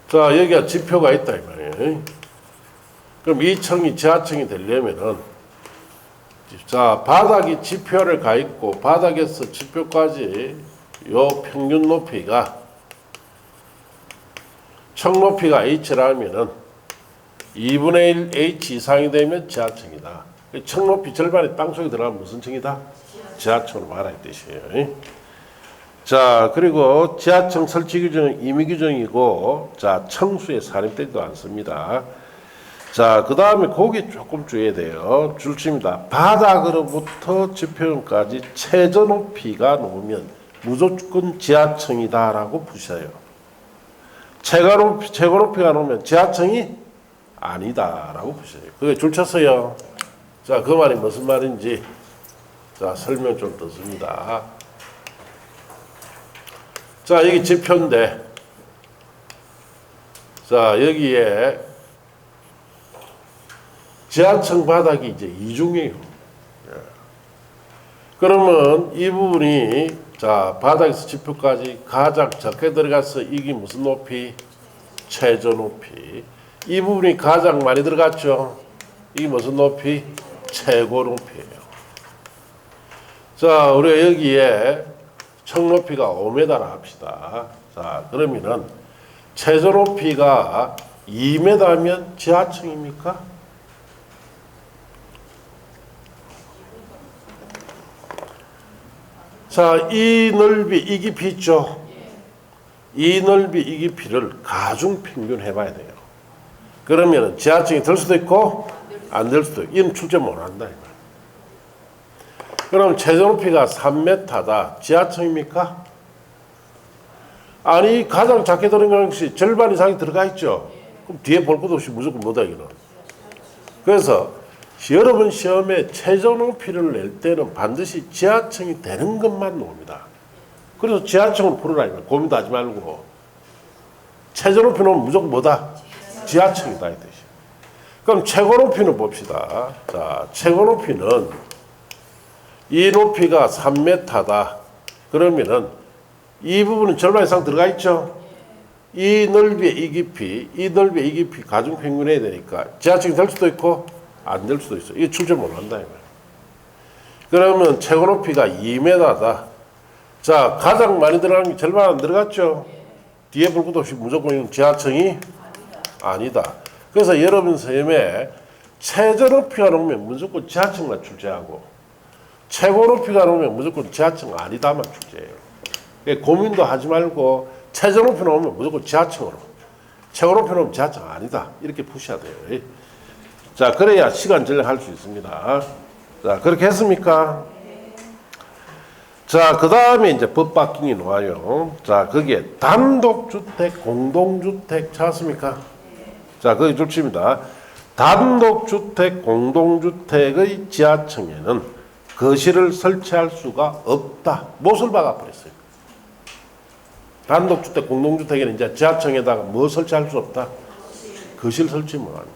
자, 여기가 지표가 있다 이 말이에요. 그럼 이 층이 지하층이 되려면은 자, 바닥이 지표를 가 있고 바닥에서 지표까지 요 평균 높이가 층 높이가 h라면은 2분의 1 h 이상이 되면 지하층이다. 층 높이 절반이 땅속에 들어가면 무슨 층이다? 지하층으로 말할 뜻이에요. 자, 그리고 지하층 설치 규정은 임의 규정이고 자, 층수에 산입되지도 않습니다. 자, 그 다음에 거기 조금 주의해야 돼요. 줄칩니다. 바닥으로부터 지표면까지 최저 높이가 놓으면 무조건 지하층이다라고 부셔요. 최고 높이가 놓으면 지하층이 아니다라고 부셔요. 그게 줄쳤어요. 자, 그 말이 무슨 말인지 자, 설명 좀 듣습니다. 자, 여기 지표인데 자, 여기에 지하층 바닥이 이제 이중이에요. 그러면 이 부분이 자 바닥에서 지표까지 가장 적게 들어가서 이게 무슨 높이? 최저 높이. 이 부분이 가장 많이 들어갔죠. 이게 무슨 높이? 최고 높이에요. 자, 우리가 여기에 층 높이가 5m라 합시다. 자, 그러면은 최저 높이가 2m면 지하층입니까? 자, 이 넓이, 이 깊이 있죠? 이 넓이, 이 깊이를 가중 평균해 봐야 돼요. 그러면 지하층이 될 수도 있고 안 될 수도 있고 이건 출제 못 한다. 그럼 최저 높이가 3m다. 지하층입니까? 아니, 가장 작게 들어간 것이 절반 이상이 들어가 있죠? 그럼 뒤에 볼 것도 없이 무조건 뭐다, 이거는. 그래서 여러분 시험에 최저 높이를 낼 때는 반드시 지하층이 되는 것만 나옵니다. 그래서 지하층을 풀으라 이거야. 고민도 하지 말고. 최저 높이 놓으면 무조건 뭐다? 지하층이다 이 뜻이. 그럼 최고 높이는 봅시다. 자, 최고 높이는 이 높이가 3m다. 그러면은 이 부분은 절반 이상 들어가 있죠? 이 넓이의 이 깊이, 이 넓이의 이 깊이 가중 평균해야 되니까 지하층이 될 수도 있고 안 될 수도 있어. 이게 출제 못 한다. 그러면 최고 높이가 2m다. 자, 가장 많이 들어가는 게 절반 안 들어갔죠? 뒤에 볼 것도 없이 무조건 지하층이 아니다. 그래서 여러분 시험에 최저 높이가 나오면 무조건 지하층만 출제하고 최고 높이가 나오면 무조건 지하층 아니다만 출제해요. 그러니까 고민도 하지 말고 최저 높이 나오면 무조건 지하층으로, 최고 높이 나오면 지하층 아니다 이렇게 푸셔야 돼요. 자, 그래야 시간 절약할 수 있습니다. 자, 그렇게 했습니까? 자, 그 다음에 이제 법 바뀐 게 나와요. 자, 거기에 단독주택, 공동주택 찾았습니까? 자, 거기 좋습니다. 단독주택, 공동주택의 지하층에는 거실을 설치할 수가 없다. 못을 박아버렸어요. 단독주택, 공동주택에는 이제 지하층에다가 뭐 설치할 수 없다? 거실 설치 못 합니다.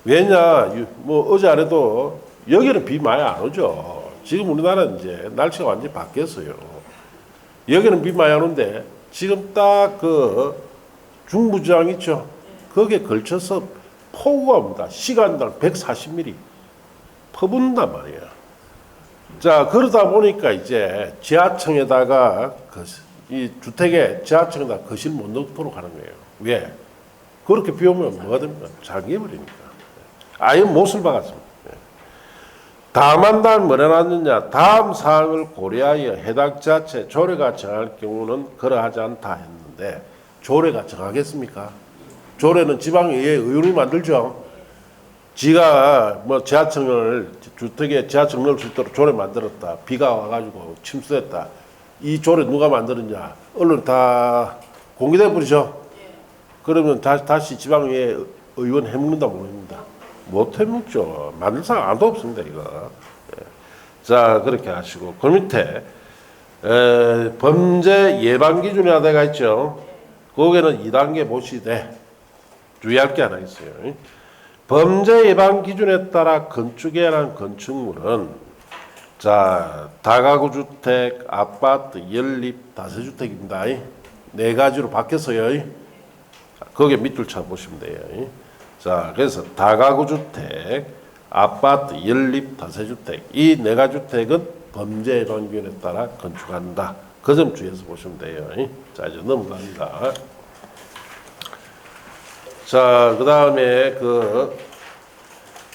왜냐, 뭐 어제 아래도 여기는 비 많이 안 오죠. 지금 우리나라는 이제 날씨가 완전히 바뀌었어요. 여기는 비 많이 안 오는데 지금 딱 그 중부지방 있죠. 거기에 걸쳐서 폭우가 옵니다. 시간당 140mm 퍼붓는단 말이에요. 자, 그러다 보니까 이제 지하층에다가 이 주택에 지하층에다 거실 못 넣도록 하는 거예요. 왜? 그렇게 비 오면 뭐가 됩니까? 잠겨버리니까. 아예 못을 박았습니다. 다만 뭐라 놨느냐, 다음 사항을 고려하여 해당 지자체 조례가 정할 경우는 그러하지 않다 했는데 조례가 정하겠습니까? 조례는 지방의회 의원이 만들죠. 지가 뭐 지하층을 주택에 지하층 넣을 수 있도록 조례 만들었다. 비가 와가지고 침수했다. 이 조례 누가 만들었냐? 언론 다 공개돼 버리죠. 그러면 다시 지방의회 의원 해먹는다 모릅니다. 못 해먹죠. 만들 사람 아무도 없습니다, 이거. 자, 그렇게 하시고. 그 밑에, 범죄 예방 기준이라 되어 있죠. 거기에는 2단계 보시되, 주의할 게 하나 있어요. 범죄 예방 기준에 따라 건축해야 하는 건축물은, 자, 다가구 주택, 아파트, 연립, 다세주택입니다. 네 가지로 바뀌었어요. 거기에 밑줄 쳐 보시면 돼요. 자, 그래서 다가구 주택, 아파트, 연립, 다세주택 이 네 가지 주택은 범죄 예방 기준에 따라 건축한다. 그 점 주의해서 보시면 돼요. 자, 이제 넘어갑니다. 자, 그 다음에 그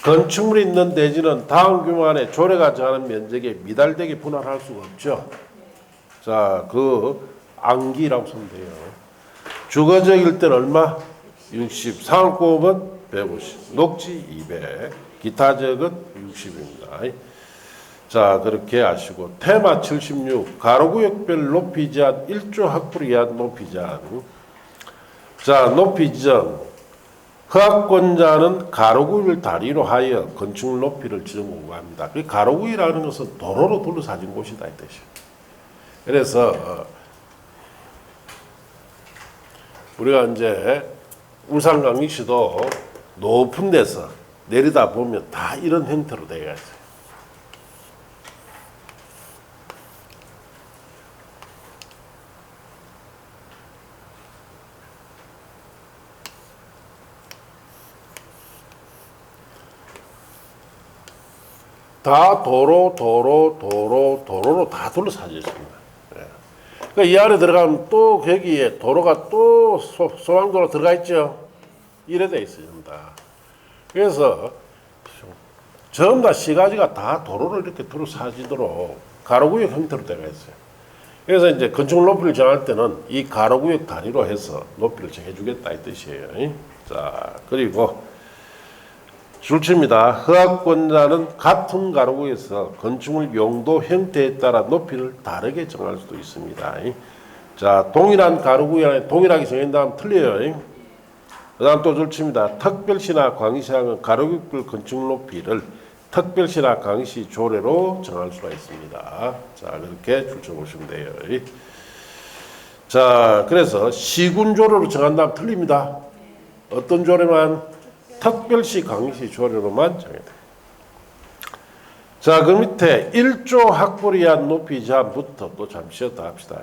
건축물이 있는 대지는 다음 규모 안에 조례가 정하는 면적에 미달되게 분할할 수가 없죠. 자, 그 안기라고 쓰면 돼요. 주거지역일 때는 얼마? 60, 상업공업은 150, 녹지 200, 기타 지역은 60입니다. 자, 그렇게 하시고 테마 76, 가로구역별 높이 제한 1조 확보를 위한 높이 제한. 자, 높이 지정. 허가권자는 가로구역을 다리로 하여 건축물 높이를 지정 공고합니다. 그 가로구역이라는 것은 도로로 둘러싸진 곳이다 이 뜻이에요. 그래서 우리가 이제 울산 강릉시도 높은 데서 내리다 보면 다 이런 형태로 되어 있어요. 다 도로로 다 둘러싸여 있습니다. 그러니까 이 안에 들어가면 또 거기에 도로가 또 소방도로 들어가 있죠. 이래 돼 있습니다. 그래서 전부 다 시가지가 다 도로를 이렇게 둘러싸지도록 가로구역 형태로 되어 있어요. 그래서 이제 건축물 높이를 정할 때는 이 가로구역 단위로 해서 높이를 정해주겠다 이 뜻이에요. 자, 그리고 줄칩니다. 허가권자는 같은 가로구에서 건축물 용도 형태에 따라 높이를 다르게 정할 수도 있습니다. 자, 동일한 가로구에 안에 동일하게 정한다면 틀려요. 그 다음 또 줄칩니다. 특별시나 광시하는 가로구별 건축물 높이를 특별시나 광시 조례로 정할 수가 있습니다. 자, 그렇게 줄쳐보시면 돼요. 자, 그래서 시군 조례로 정한다면 틀립니다. 어떤 조례만? 특별시 광시 조례로만 정해야 돼요. 자, 그 밑에 1조 확보를 위한 높이 제한부터 또 잠시 쉬었다 합시다.